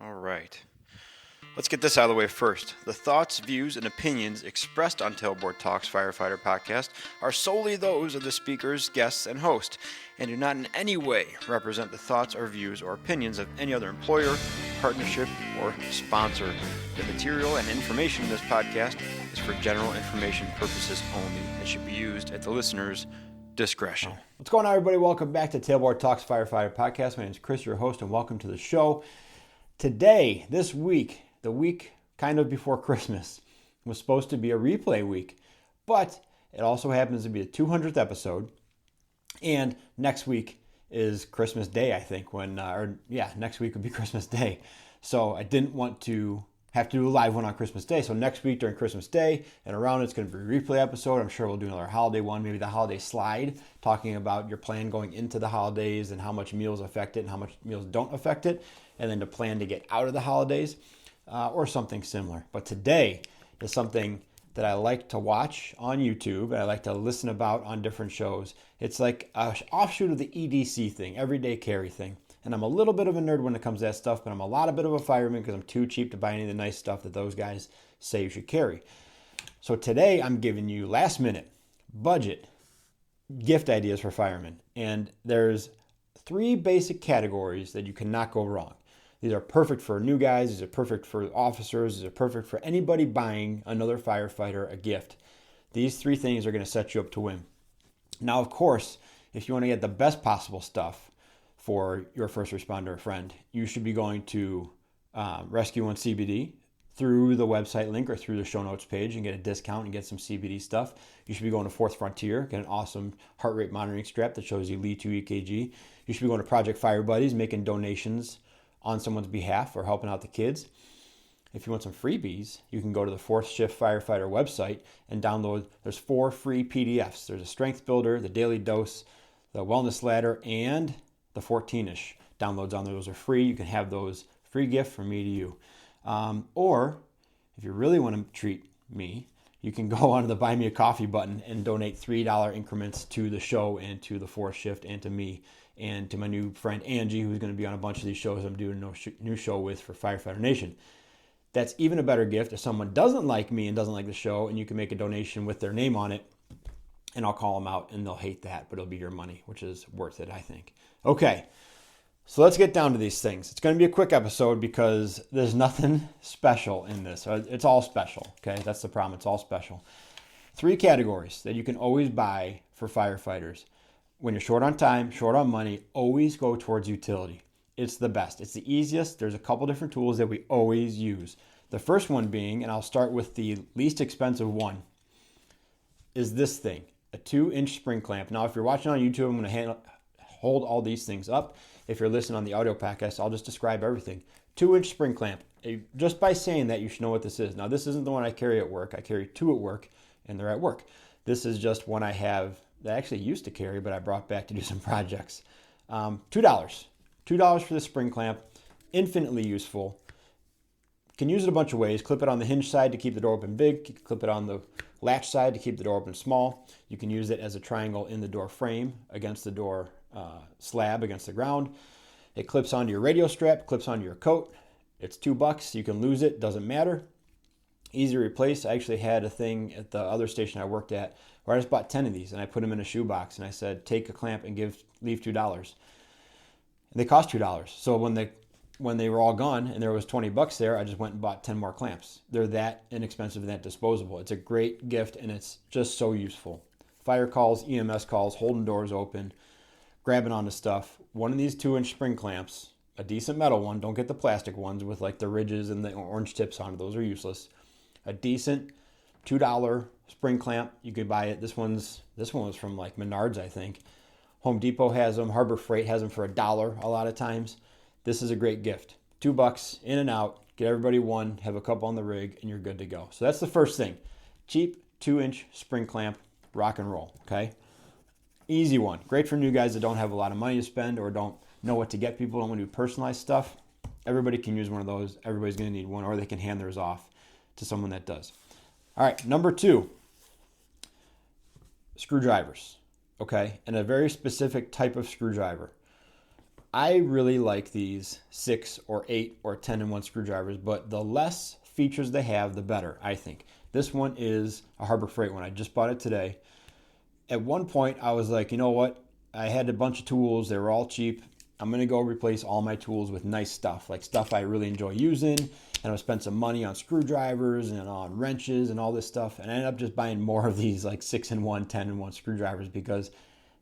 All right. Let's get this out of the way first. The thoughts, views, and opinions expressed on Tailboard Talks Firefighter podcast are solely those of the speakers, guests, and host, and do not in any way represent the thoughts or views or opinions of any other employer, partnership, or sponsor. The material and information in this podcast is for general information purposes only and should be used at the listener's discretion. What's going on, everybody? Welcome back to Tailboard Talks Firefighter podcast. My name is Chris, your host, and welcome to the show. Today, this week, the week kind of before Christmas, was supposed to be a replay week, but it also happens to be the 200th episode, and next week is Christmas Day, I think, next week would be Christmas Day. So I didn't want to have to do a live one on Christmas Day. So next week during Christmas Day and around it's going to be a replay episode. I'm sure we'll do another holiday one, maybe the holiday slide, talking about your plan going into the holidays and how much meals affect it and how much meals don't affect it, and then to plan to get out of the holidays or something similar. But today is something that I like to watch on YouTube and I like to listen about on different shows. It's like an offshoot of the EDC thing, everyday carry thing. And I'm a little bit of a nerd when it comes to that stuff, but I'm a bit of a fireman because I'm too cheap to buy any of the nice stuff that those guys say you should carry. So today I'm giving you last minute budget gift ideas for firemen. And there's 3 basic categories that you cannot go wrong. These are perfect for new guys. These are perfect for officers. These are perfect for anybody buying another firefighter a gift. These 3 things are going to set you up to win. Now, of course, if you want to get the best possible stuff for your first responder friend, you should be going to Rescue One CBD through the website link or through the show notes page and get a discount and get some CBD stuff. You should be going to Fourth Frontier, get an awesome heart rate monitoring strap that shows you Lee 2 EKG. You should be going to Project Fire Buddies, making donations on someone's behalf or helping out the kids. If you want some freebies, you can go to the Fourth Shift Firefighter website and download. There's 4 free PDFs. There's a Strength Builder, the Daily Dose, the Wellness Ladder, and the 14-ish downloads on there. Those are free. You can have those free gift from me to you. Or if you really want to treat me, you can go onto the Buy Me a Coffee button and donate $3 increments to the show and to the Fourth Shift and to me and to my new friend Angie, who's going to be on a bunch of these shows I'm doing a new show with for Firefighter Nation. That's even a better gift if someone doesn't like me and doesn't like the show, and you can make a donation with their name on it, and I'll call them out, and they'll hate that, but it'll be your money, which is worth it, I think. Okay, so let's get down to these things. It's going to be a quick episode because there's nothing special in this. It's all special, okay? That's the problem. It's all special. 3 categories that you can always buy for firefighters. When you're short on time, short on money, always go towards utility. It's the best. It's the easiest. There's a couple different tools that we always use. The first one being, and I'll start with the least expensive one, is this thing, a 2-inch spring clamp. Now, if you're watching on YouTube, I'm going to hold all these things up. If you're listening on the audio podcast, I'll just describe everything. 2-inch spring clamp. Just by saying that, you should know what this is. Now, this isn't the one I carry at work. I carry 2 at work, and they're at work. This is just one I have that I actually used to carry, but I brought back to do some projects. $2. $2 for the spring clamp. Infinitely useful. Can use it a bunch of ways. Clip it on the hinge side to keep the door open big. Clip it on the latch side to keep the door open small. You can use it as a triangle in the door frame against the door slab against the ground. It clips onto your radio strap, clips onto your coat. It's $2. You can lose it, doesn't matter. Easy to replace. I actually had a thing at the other station I worked at where I just bought 10 of these and I put them in a shoebox and I said, take a clamp and leave $2. And they cost $2. So when they were all gone and there was $20 there, I just went and bought 10 more clamps. They're that inexpensive and that disposable. It's a great gift and it's just so useful. Fire calls, EMS calls, holding doors open, grabbing onto stuff. One of these 2-inch spring clamps, a decent metal one, don't get the plastic ones with like the ridges and the orange tips on it. Those are useless. A decent $2 spring clamp, you could buy it. This one was from like Menards, I think. Home Depot has them. Harbor Freight has them for $1 a lot of times. This is a great gift. $2 in and out. Get everybody one. Have a couple on the rig, and you're good to go. So that's the first thing. Cheap 2-inch spring clamp, rock and roll. Okay, easy one. Great for new guys that don't have a lot of money to spend or don't know what to get people. Don't want to do personalized stuff. Everybody can use one of those. Everybody's going to need one, or they can hand theirs off to someone that does. All right, number 2, screwdrivers. Okay, and a very specific type of screwdriver. I really like these 6 or 8 or 10-in-1 screwdrivers, but the less features they have, the better, I think. This one is a Harbor Freight one. I just bought it today. At one point, I was like, you know what? I had a bunch of tools. They were all cheap. I'm going to go replace all my tools with nice stuff, like stuff I really enjoy using. And I spent some money on screwdrivers and on wrenches and all this stuff. And I ended up just buying more of these like 6-in-1, 10-in-1 screwdrivers because,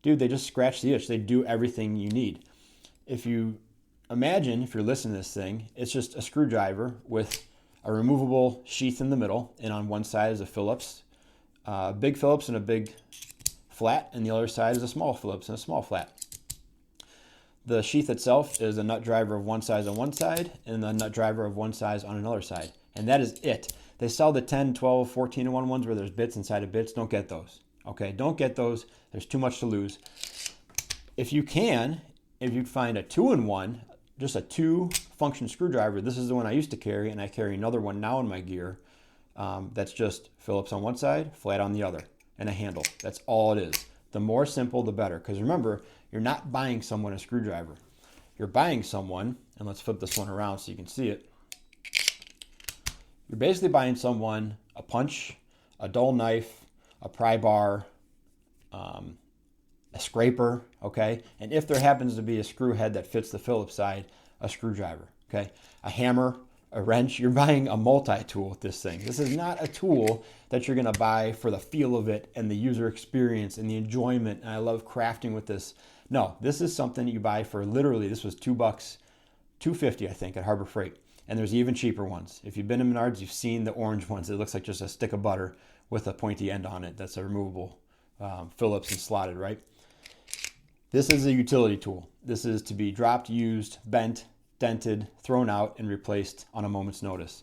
dude, they just scratch the itch. They do everything you need. If you imagine, if you're listening to this thing, it's just a screwdriver with a removable sheath in the middle. And on one side is a Phillips, a big Phillips and a big flat. And the other side is a small Phillips and a small flat. The sheath itself is a nut driver of one size on one side and a nut driver of one size on another side. And that is it. They sell the 10, 12, 14-in-1 ones where there's bits inside of bits. Don't get those. Okay, don't get those. There's too much to lose. If you find a 2-in-1, just a 2-function screwdriver, this is the one I used to carry, and I carry another one now in my gear. That's just Phillips on one side, flat on the other, and a handle. That's all it is. The more simple, the better. Because remember, you're not buying someone a screwdriver. You're buying someone, and let's flip this one around so you can see it. You're basically buying someone a punch, a dull knife, a pry bar, a scraper, okay? And if there happens to be a screw head that fits the Phillips side, a screwdriver, okay? A hammer, a wrench. You're buying a multi-tool with this thing. This is not a tool that you're going to buy for the feel of it and the user experience and the enjoyment. And I love crafting with this. No, this is something you buy for literally, this was $2, $2.50 I think at Harbor Freight. And there's even cheaper ones. If you've been to Menards, you've seen the orange ones. It looks like just a stick of butter with a pointy end on it. That's a removable Phillips and slotted, right? This is a utility tool. This is to be dropped, used, bent, dented, thrown out, and replaced on a moment's notice.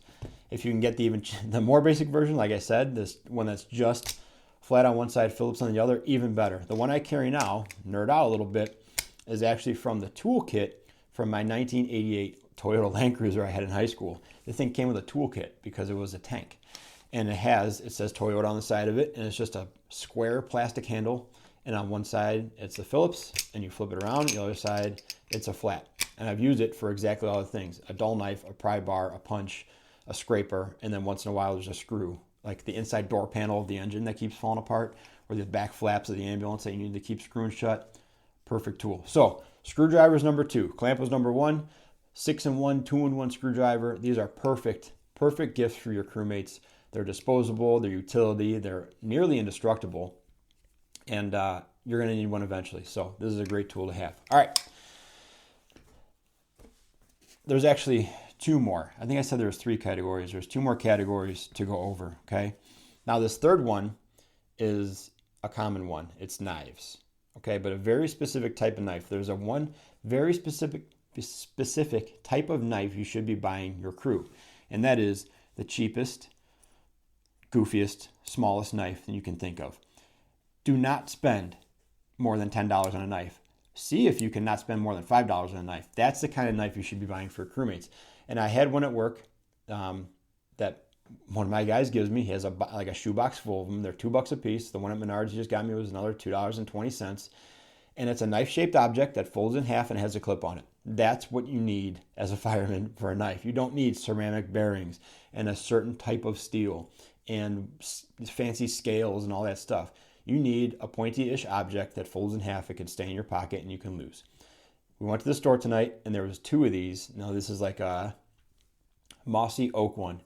If you can get the more basic version, like I said, this one that's just flat on one side, Phillips on the other, even better. The one I carry now, nerd out a little bit, is actually from the toolkit from my 1988 Toyota Land Cruiser I had in high school. The thing came with a toolkit because it was a tank. And it says Toyota on the side of it, and it's just a square plastic handle. And on one side, it's the Phillips, and you flip it around. The other side, it's a flat. And I've used it for exactly all the things. A dull knife, a pry bar, a punch, a scraper, and then once in a while there's a screw. Like the inside door panel of the engine that keeps falling apart, or the back flaps of the ambulance that you need to keep screwing shut. Perfect tool. So, screwdriver is number 2. Clamp was number 1. 6-in-1, 2-in-1 screwdriver. These are perfect gifts for your crewmates. They're disposable, they're utility, they're nearly indestructible. And you're going to need one eventually. So this is a great tool to have. All right. There's actually 2 more. I think I said there was 3 categories. There's 2 more categories to go over, okay? Now this third one is a common one. It's knives, okay? But a very specific type of knife. There's one very specific type of knife you should be buying your crew. And that is the cheapest, goofiest, smallest knife that you can think of. Do not spend more than $10 on a knife. See if you can not spend more than $5 on a knife. That's the kind of knife you should be buying for crewmates. And I had one at work that one of my guys gives me. He has a shoebox full of them. They're $2 a piece. The one at Menards he just got me was another $2.20. And it's a knife-shaped object that folds in half and has a clip on it. That's what you need as a fireman for a knife. You don't need ceramic bearings and a certain type of steel and fancy scales and all that stuff. You need a pointy-ish object that folds in half. It can stay in your pocket and you can lose. We went to the store tonight and there was 2 of these. Now this is like a mossy oak one.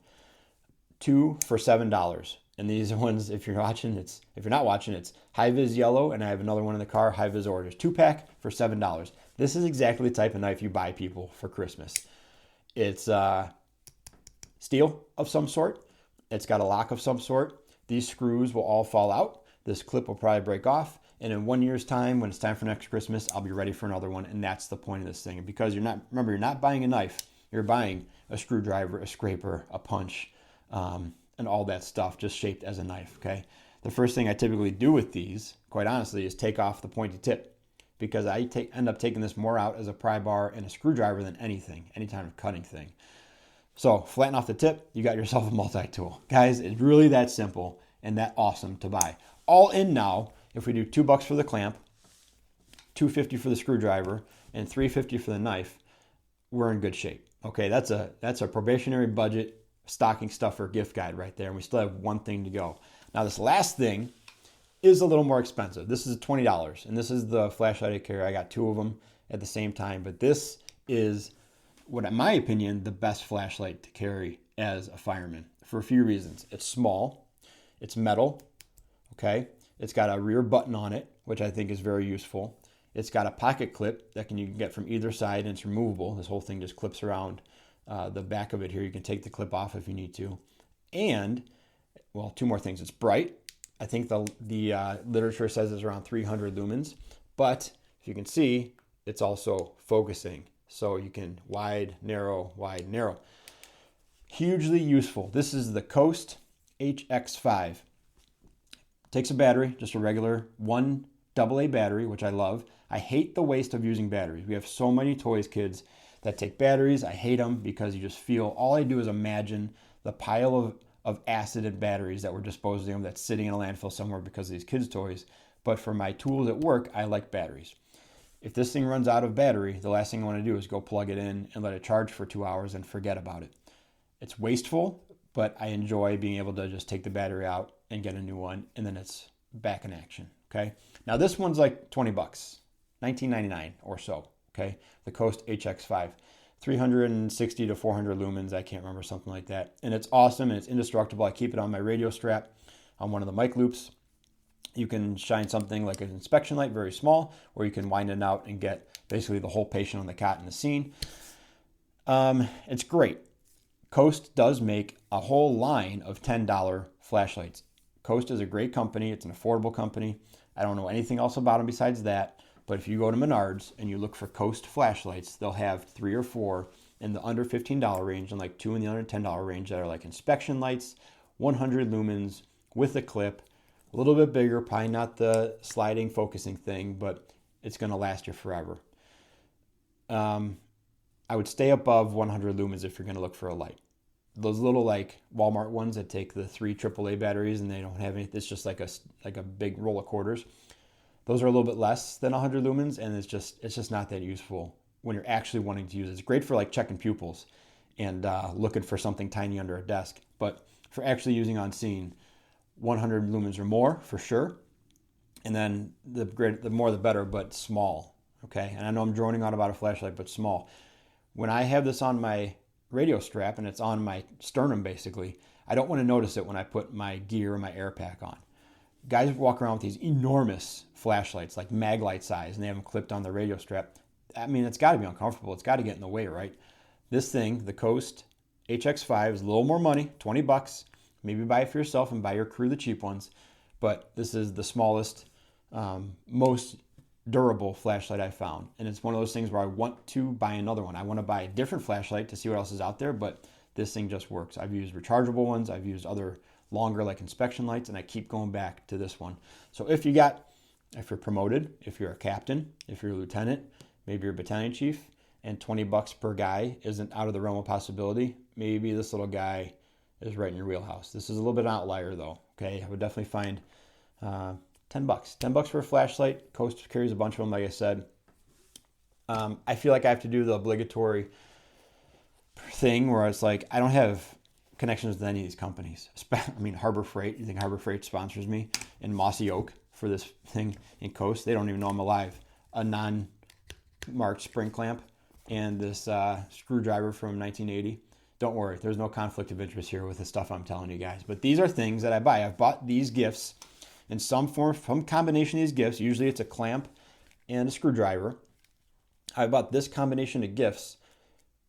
2 for $7. And these ones, if you're not watching, it's high-vis yellow, and I have another one in the car, high-vis orange. 2-pack for $7. This is exactly the type of knife you buy people for Christmas. It's steel of some sort. It's got a lock of some sort. These screws will all fall out. This clip will probably break off. And in 1 year's time, when it's time for next Christmas, I'll be ready for another one. And that's the point of this thing. Because you're not buying a knife. You're buying a screwdriver, a scraper, a punch, and all that stuff just shaped as a knife, okay? The first thing I typically do with these, quite honestly, is take off the pointy tip. Because I end up taking this more out as a pry bar and a screwdriver than any kind of cutting thing. So flatten off the tip, you got yourself a multi-tool. Guys, it's really that simple and that awesome to buy. All in now, if we do $2 for the clamp, $2.50 for the screwdriver, and $3.50 for the knife, we're in good shape. Okay, that's a probationary budget stocking stuffer gift guide right there, and we still have one thing to go. Now this last thing is a little more expensive. This is $20, and this is the flashlight I carry. I got two of them at the same time, but this is, what in my opinion, the best flashlight to carry as a fireman for a few reasons. It's small, it's metal, okay? It's got a rear button on it, which I think is very useful. It's got a pocket clip that you can get from either side, and it's removable. This whole thing just clips around the back of it here. You can take the clip off if you need to. And, well, two more things. It's bright. I think the literature says it's around 300 lumens, but if you can see, it's also focusing. So you can wide, narrow, wide, narrow. Hugely useful. This is the Coast HX5. Takes a battery, just a regular 1 AA battery, which I love. I hate the waste of using batteries. We have so many toys, kids, that take batteries. I hate them because you just feel, all I do is imagine the pile of acid and batteries that we're disposing of that's sitting in a landfill somewhere because of these kids' toys. But for my tools at work, I like batteries. If this thing runs out of battery, the last thing I want to do is go plug it in and let it charge for 2 hours and forget about it. It's wasteful, but I enjoy being able to just take the battery out and get a new one, and then it's back in action, okay? Now this one's like $20, $19.99 or so, okay? The Coast HX5, 360 to 400 lumens, I can't remember, something like that. And it's awesome, and it's indestructible. I keep it on my radio strap on one of the mic loops. You can shine something like an inspection light, very small, or you can wind it out and get basically the whole patient on the cot in the scene. It's great. Coast does make a whole line of $10 flashlights. Coast is a great company. It's an affordable company. I don't know anything else about them besides that, but if you go to Menards and you look for Coast flashlights, they'll have 3 or 4 in the under $15 range and like 2 in the under $10 range that are like inspection lights, 100 lumens with a clip, a little bit bigger, probably not the sliding focusing thing, but it's going to last you forever. I would stay above 100 lumens if you're going to look for a light. Those little like Walmart ones that take the 3 AAA batteries and they don't have any, it's just like a big roll of quarters. Those are a little bit less than 100 lumens, and it's just not that useful when you're actually wanting to use it. It's great for like checking pupils and looking for something tiny under a desk, but for actually using on scene, 100 lumens or more for sure. And then the more the better, but small. Okay, and I know I'm droning on about a flashlight, but small. When I have this on my radio strap and it's on my sternum basically, I don't want to notice it when I put my gear or my air pack on. Guys walk around with these enormous flashlights, like mag light size, and they have them clipped on the radio strap. I mean, it's got to be uncomfortable. It's got to get in the way, right? This thing, the Coast HX5, is a little more money, $20. Maybe buy it for yourself and buy your crew the cheap ones. But this is the smallest, most durable flashlight I found. And it's one of those things where I want to buy another one. I want to buy a different flashlight to see what else is out there, but this thing just works. I've used rechargeable ones. I've used other longer like inspection lights, and I keep going back to this one. So if you're promoted, if you're a captain, if you're a lieutenant, maybe you're a battalion chief, and $20 per guy isn't out of the realm of possibility, maybe this little guy is right in your wheelhouse. This is a little bit of an outlier though, okay? I would definitely find $10. $10 for a flashlight. Coast carries a bunch of them, like I said. I feel like I have to do the obligatory thing where it's like, I don't have connections with any of these companies. I mean, Harbor Freight, you think Harbor Freight sponsors me in Mossy Oak for this thing in Coast? They don't even know I'm alive. A non-marked spring clamp and this screwdriver from 1980. Don't worry, there's no conflict of interest here with the stuff I'm telling you guys. But these are things that I buy. I've bought these gifts in some form, some combination of these gifts. Usually it's a clamp and a screwdriver. I bought this combination of gifts,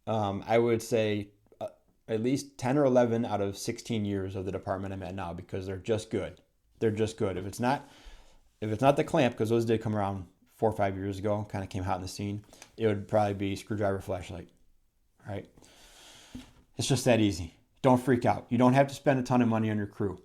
I would say at least 10 or 11 out of 16 years of the department I'm at now, because they're just good. They're just good. If it's not the clamp, because those did come around 4 or 5 years ago, kind of came hot in the scene, it would probably be screwdriver, flashlight, right? It's just that easy. Don't freak out. You don't have to spend a ton of money on your crew.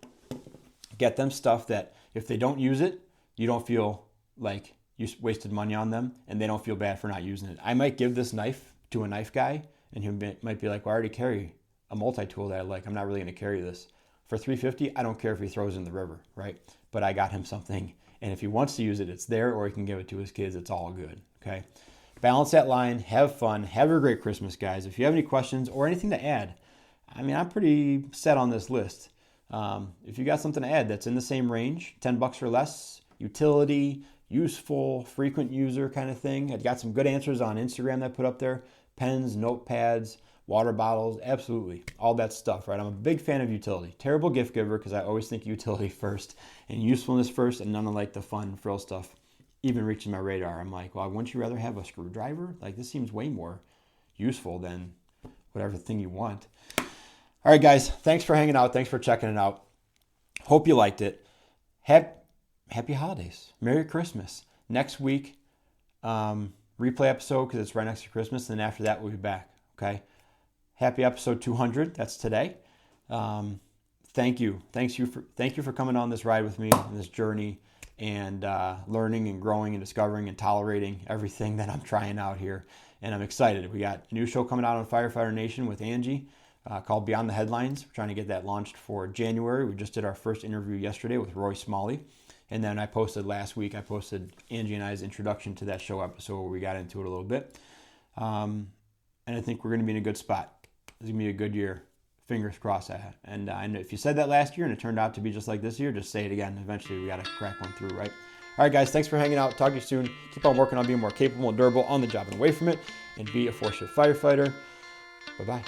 Get them stuff that if they don't use it, you don't feel like you wasted money on them, and they don't feel bad for not using it. I might give this knife to a knife guy, and he might be like, well, I already carry a multi-tool that I like. I'm not really going to carry this. For $3.50, I don't care if he throws it in the river, right? But I got him something, and if he wants to use it, it's there, or he can give it to his kids. It's all good, okay? balance that line, have fun, have a great Christmas, guys. If you have any questions or anything to add, I mean, I'm pretty set on this list. If you got something to add that's in the same range, $10 or less, utility, useful, frequent user kind of thing. I've got some good answers on Instagram that I put up there. Pens, notepads, water bottles, absolutely. All that stuff, right? I'm a big fan of utility. Terrible gift giver because I always think utility first and usefulness first, and none of like the fun frill stuff even reaching my radar. I'm like, well, wouldn't you rather have a screwdriver? Like, this seems way more useful than whatever thing you want. All right, guys, thanks for hanging out. Thanks for checking it out. Hope you liked it. Happy holidays. Merry Christmas. Next week, replay episode because it's right next to Christmas. And after that, we'll be back. Okay. Happy episode 200. That's today. Thank you. Thank you for coming on this ride with me on this journey and learning and growing and discovering and tolerating everything that I'm trying out here. And I'm excited. We got a new show coming out on Firefighter Nation with Angie. Called Beyond the Headlines. We're trying to get that launched for January. We just did our first interview yesterday with Roy Smalley. And then last week, I posted Angie and I's introduction to that show episode where we got into it a little bit. And I think we're going to be in a good spot. It's going to be a good year. Fingers crossed. And I know if you said that last year and it turned out to be just like this year, just say it again. Eventually, we got to crack one through, right? All right, guys, thanks for hanging out. Talk to you soon. Keep on working on being more capable and durable on the job and away from it. And be a 4-shift firefighter. Bye-bye.